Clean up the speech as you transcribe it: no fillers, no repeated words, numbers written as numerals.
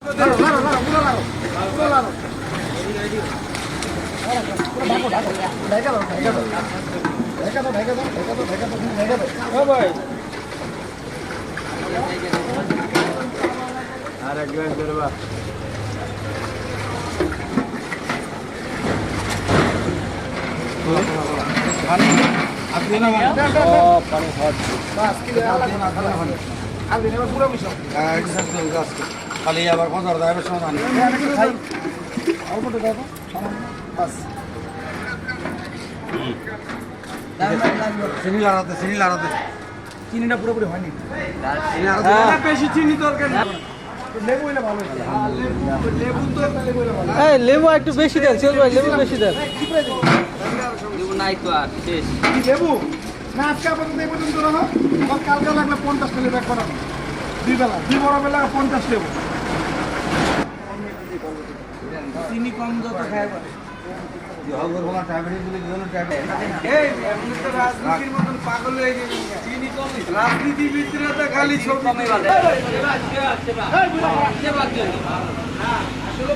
আর এক গ্লাস ধরবা পানি আপনি না পানি হট বাস কি খালি নেবা পুরো বিষয় খালি আবার পঞ্চাশ টাকা সমান খাই অল্প টাকা বাস চিনি লাড়াতে চিনিটা পুরোপুরি হয়নি বেশি চিনি দরকার লেবু হইলে ভালো লেবু একটু বেশি দেন সেল ভাই, লেবু বেশি দেন। লেবু নাই তো আর শেষ। লেবু না আজকে আপাতত এই পর্যন্ত রাখো, কালকে লাগলে 50 টাকা ব্যাগ করানো, দুই বেলা দুই বড় বেলা 50 লেবু। চিনি কম যত খায় রাজনীতির মতন পাগল হয়ে গেছে। চিনি কম রাজনীতিবিদরা তো খালি ছবি কমে বাজে। আসলে